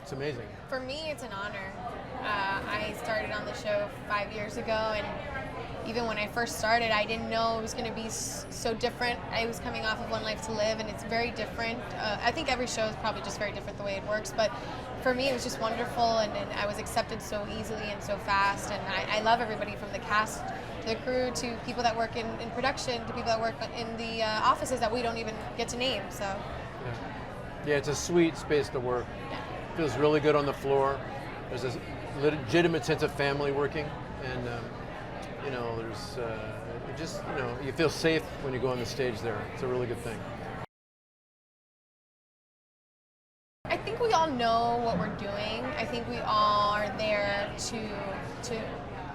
It's amazing. For me, it's an honor. I started on the show 5 years ago, and even when I first started, I didn't know it was going to be so different. I was coming off of One Life to Live, and it's very different. I think every show is probably just very different the way it works, but for me, it was just wonderful, and I was accepted so easily and so fast, and I love everybody from the cast to the crew to people that work in production to people that work in the offices that we don't even get to name. So yeah, it's a sweet space to work. yeah. Feels really good on the floor. There's a legitimate sense of family working, and you know, there's just, you know, you feel safe when you go on the stage there. It's a really good thing. I think we all know what we're doing. I think we all are there to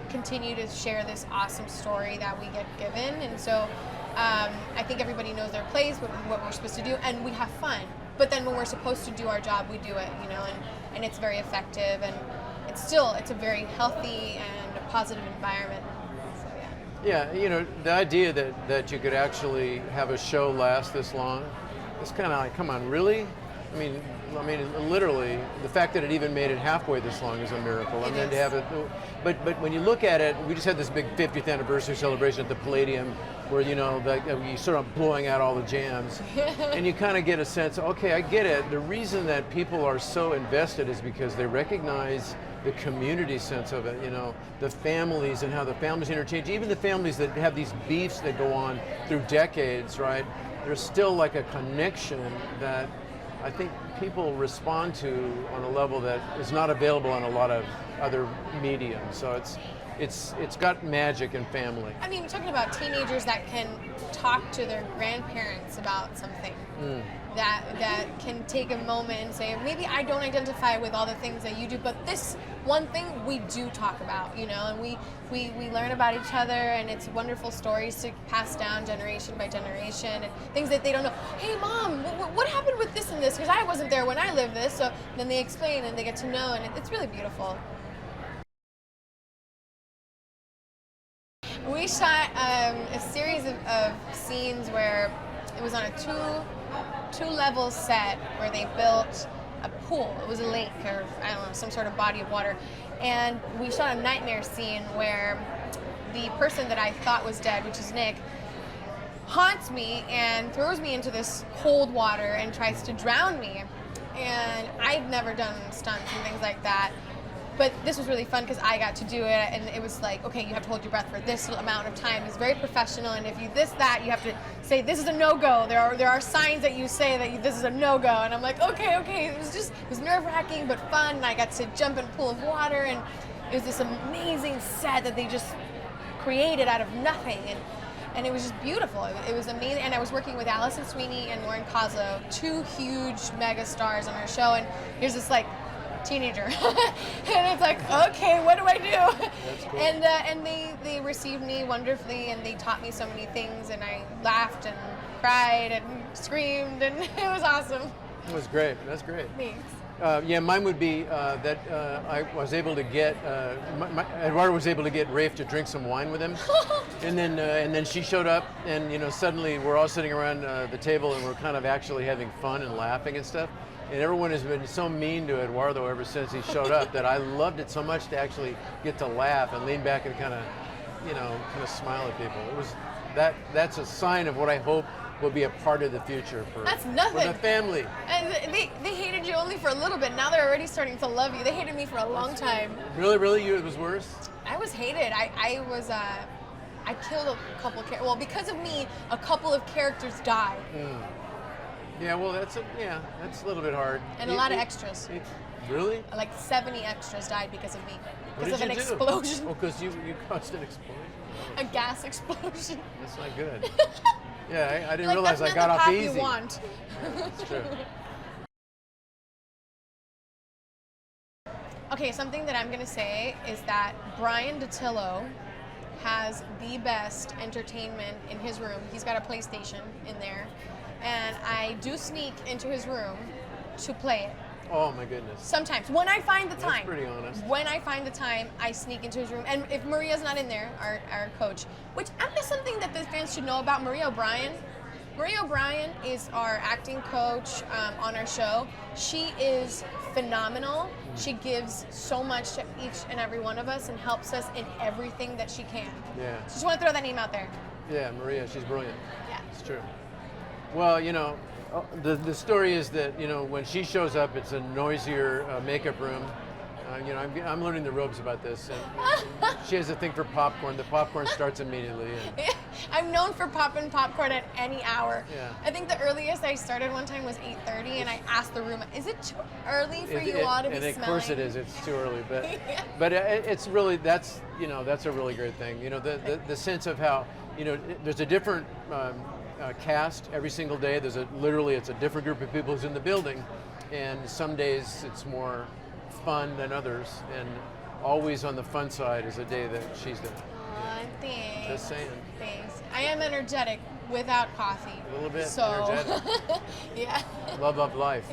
continue to share this awesome story that we get given, and so I think everybody knows their place, what we're supposed to do, and we have fun. But then when we're supposed to do our job, we do it, you know, and it's very effective, and it's a very healthy and a positive environment. So Yeah, you know, the idea that you could actually have a show last this long, it's kind of like, come on, really? I mean, literally, the fact that it even made it halfway this long is a miracle. And then to have it, but when you look at it, we just had this big 50th anniversary celebration at the Palladium, where, you know, you sort of blowing out all the jams, and you kind of get a sense, okay, I get it. The reason that people are so invested is because they recognize the community sense of it, you know, the families and how the families interchange, even the families that have these beefs that go on through decades, right? There's still like a connection that I think people respond to on a level that is not available on a lot of other mediums. So it's got magic and family. I mean, we're talking about teenagers that can talk to their grandparents about something. That can take a moment and say, maybe I don't identify with all the things that you do, but this one thing we do talk about, you know, and we learn about each other, and it's wonderful stories to pass down generation by generation, and things that they don't know. Hey, Mom, what happened with this and this? Because I wasn't there when I lived this. So then they explain and they get to know, and it's really beautiful. We shot a series of scenes where it was on a two-level set where they built a pool. It was a lake, or I don't know, some sort of body of water. And we shot a nightmare scene where the person that I thought was dead, which is Nick, haunts me and throws me into this cold water and tries to drown me. And I've never done stunts and things like that. But this was really fun because I got to do it, and it was like, okay, you have to hold your breath for this amount of time. It's very professional, and if you that, you have to say, this is a no-go. There are signs that you say that this is a no-go, and I'm like, okay. It was nerve-wracking but fun, and I got to jump in a pool of water, and it was this amazing set that they just created out of nothing, and it was just beautiful. It was amazing, and I was working with Allison Sweeney and Lauren Koslow, two huge mega stars on our show, and here's this like teenager, and it's like, okay, what do I do? That's cool. And they received me wonderfully, and they taught me so many things, and I laughed and cried and screamed, and it was awesome. It was great. That's great. Thanks. Yeah, mine would be that I was able to get Eduardo was able to get Rafe to drink some wine with him, and then she showed up, and you know, suddenly we're all sitting around the table, and we're kind of actually having fun and laughing and stuff. And everyone has been so mean to Eduardo ever since he showed up that I loved it so much to actually get to laugh and lean back and kind of smile at people. It was that's a sign of what I hope will be a part of the future for the family. And they hated you only for a little bit. Now they're already starting to love you. They hated me for a long time. Really? It was worse? I was hated. I killed a couple characters. Well, because of me, a couple of characters died. Yeah, well, that's a little bit hard. And a lot of extras. Really? Like 70 extras died because of me. Because of an explosion. Oh, because you caused an explosion? A gas explosion. That's not good. Yeah, I didn't realize I got off easy. That's not the path you want. That's true. Okay, something that I'm going to say is that Bryan Dattilo has the best entertainment in his room. He's got a PlayStation in there. And I do sneak into his room to play it. Oh my goodness. Sometimes, when I find the time. That's pretty honest. When I find the time, I sneak into his room. And if Maria's not in there, our coach, which I think is something that the fans should know about Maria O'Brien. Maria O'Brien is our acting coach on our show. She is phenomenal. She gives so much to each and every one of us and helps us in everything that she can. Yeah. So just want to throw that name out there. Yeah, Maria, she's brilliant. Yeah. It's true. Well, the story is that, when she shows up, it's a noisier makeup room. I'm learning the ropes about this. And she has a thing for popcorn. The popcorn starts immediately. And I'm known for popping popcorn at any hour. Yeah. I think the earliest I started one time was 8:30, and I asked the room, "Is it too early for you all to be smelling?" And of course it is. It's too early, but Yeah. but it's really that's a really great thing. The sense of how there's a different cast every single day. It's a different group of people who's in the building, and some days it's more fun than others, and always on the fun side is a day that she's doing. Aw, thanks. Just saying. Thanks. I am energetic without coffee. A little bit so. energetic. Yeah. Love of life.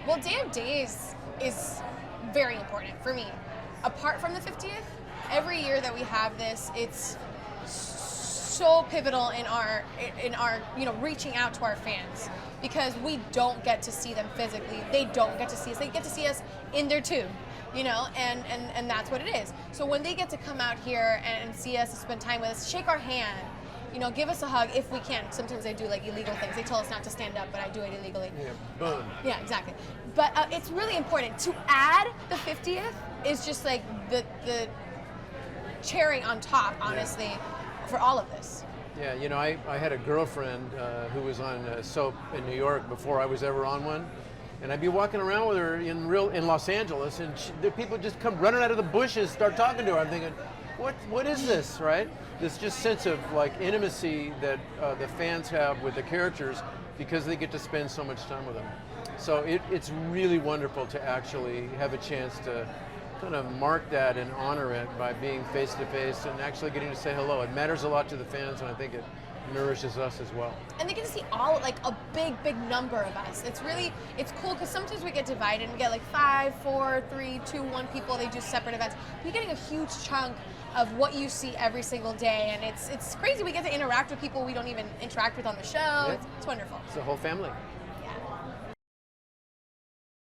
Well, Day of Days is very important for me. Apart from the 50th, every year that we have this, it's so pivotal in our reaching out to our fans, because we don't get to see them physically. They don't get to see us. They get to see us in their tube, and that's what it is. So when they get to come out here and see us, spend time with us, shake our hand, give us a hug if we can. Sometimes they do like illegal things. They tell us not to stand up, but I do it illegally. Yeah, boom. Yeah, exactly. But it's really important. To add the 50th is just like the cherry on top, honestly, for all of this. Yeah, I had a girlfriend who was on soap in New York before I was ever on one, and I'd be walking around with her in Los Angeles, and the people just come running out of the bushes, start talking to her. I'm thinking, what is this, right? This just sense of like intimacy that the fans have with the characters because they get to spend so much time with them. So it's really wonderful to actually have a chance to kind of mark that and honor it by being face to face and actually getting to say hello. It matters a lot to the fans, and I think it nourishes us as well. And they get to see a big number of us. It's cool because sometimes we get divided and we get like 5, 4, 3, 2, 1 people. They do separate events. You're getting a huge chunk of what you see every single day, and it's crazy. We get to interact with people we don't even interact with on the show. Yeah. It's wonderful. It's the whole family.